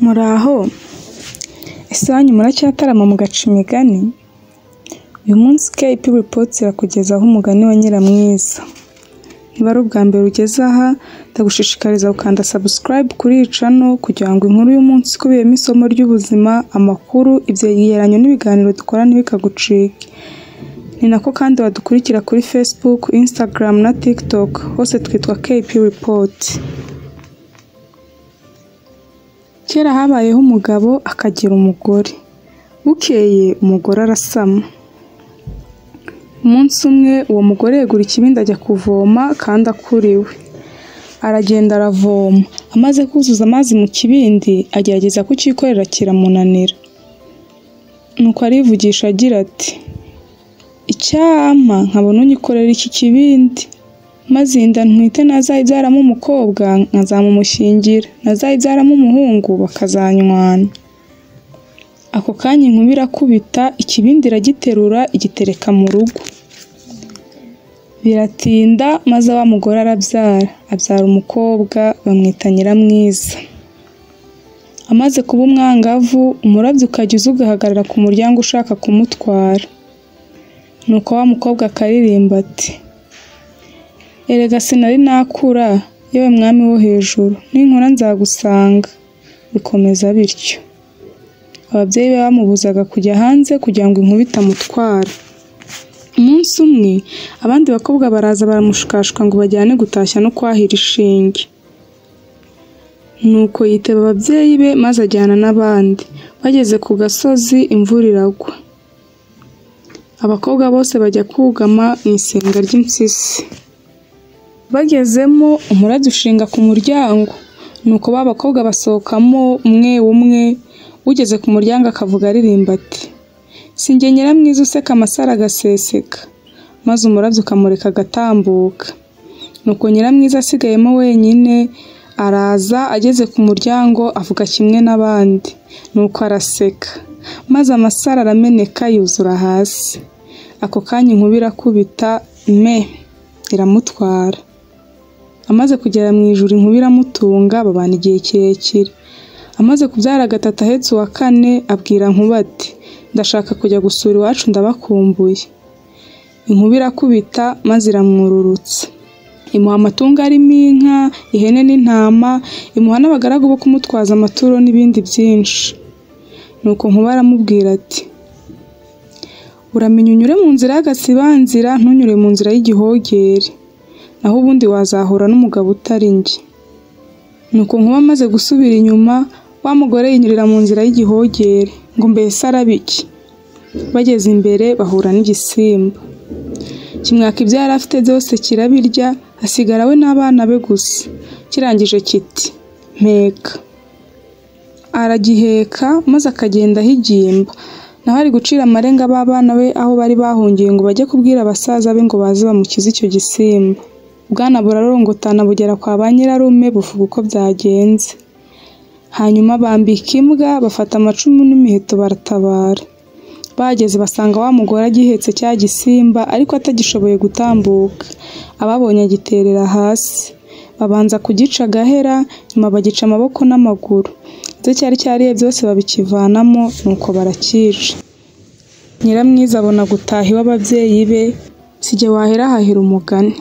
Muraho, ese wanyu muracyatarama mugaca imigani? Uyu munsi KP Reports irakugezaho umugani wa Nyiramwiza. Niba ari ubwa mbere ugeze aha, ndagushishikariza gukanda subscribe kuri iyi channel kugira ngo inkuru y'umunsi ikubiyemo isomo ry'ubuzima, amakuru, ibyegeranyo n'ibiganiro dukora ntibikagucike. Ni nako kandi wadukurikira kuri Facebook, Instagram na TikTok, hose twitwa KP Report. Kera habayeho umugabo akagira umugore. Bukeye umugore arasama. Umunsi umwe uwo mugore yegura ikibindi ajya kuvoma kandi akuriwe. Aragenda aravoma. Amaze kuzuza amazi mu kibindi, agerageza kucyikorera kiramunanira. Nuko arivugisha agira ati: "Icyampa nkabona unyikorera iki kibindi, maze inda ntwite nazayibyaramo umukobwa nkazamumushyingira, nazayibyaramo umuhungu bakazanywana." Ako kanya inkuba irakubita, ikibindi iragiterura igitereka mu rugo. Biratinda maze wa mugore abyara umukobwa bamwita Nyiramwiza. Amaze kuba umwangavu, umurabyo ukajya uza ugahagarara ku muryango ushaka kumutwara. Nuko wa mukobwa akaririmba ati: "Erega sinari nakura, yewe mwami wo hejuru, ninkura nzagusanga." Bikomeza bityo. Ababyeyi be bamubuzaga kujya hanze kugira ngo inkuba itamutwara. Umunsi umwe, abandi bakobwa baraza baramushukashwa ngo bajyane gutashya no kwahira ishinge. Nuko yitaba ababyeyi be maze ajyana n'abandi. Bageze ku gasozi imvura iragwa. Abakobwa bose bajya kugama mu isenga ry'impyisi. Bagezemo umurabyo ushinga ku muryango. Nuko ba bakobwa basohokamo umwe umwe. Ugeze ku muryango akavuga aririmba ati: "Sinjye Nyiramwiza useka amasaro agaseseka." Maze umurabyo ukamureka agatambuka. Nuko Nyiramwiza asigayemo wenyine araza, ageze ku muryango avuga kimwe n'abandi. Nuko araseka. Maze amasaro arameneka yuzura hasi. Ako kanya inkuba irakubita iramutwara. Amaze kugera mu ijuru inkuba iramutunga babana igihe kirekire. Amaze kubyara gatatu ahetse uwa kane abwira Nkuba ati: "Ndashaka kujya gusura iwacu ndabakumbuye." Inkuba irakubita maze iramwururutsa. Imuha amatungo arimo inka, ihene n'intama, imuha n'abagaragu bo kumutwaza amaturo n'ibindi byinshi. Nuko Nkuba aramubwira ati: "Uramenya unyure mu nzira y'agasibanzira, ntunyure mu nzira y'igihogere, naho ubundi wazahura n'umugabo utari njye." Nuko Nkuba amaze gusubira inyuma, wa mugore yinyurira mu nzira y'igihogere, ngo mbese arabiki. Bageze imbere bahura n'igisimba. Kimwaka ibyo yari afite byose kirabirya, hasigara we n'abana be gusa. Kirangije kiti: "Mpeka." Aragiheka maze akagenda ahigimba. Naho ari gucira amarenga b'abana be aho bari bahungiye ngo bajye kubwira abasaza be ngo baze bamukize icyo gisimba. Ubwana burarongotana bugera kwa ba nyirarume buvuga uko byagenze. Hanyuma bambika imbwa, bafata amacumu n'imiheto baratabara. Bageze basanga wa mugore agihetse cya gisimba ariko atagishoboye gutambuka. Ababonye agiterera hasi. Babanza kugica agahera, nyuma bagica amaboko n'amaguru. Ibyo cyari cyariye byose babikivanamo, nuko barakica. Nyiramwiza abona gutaha iw'ababyeyi be, sijye wahera hahira umugani.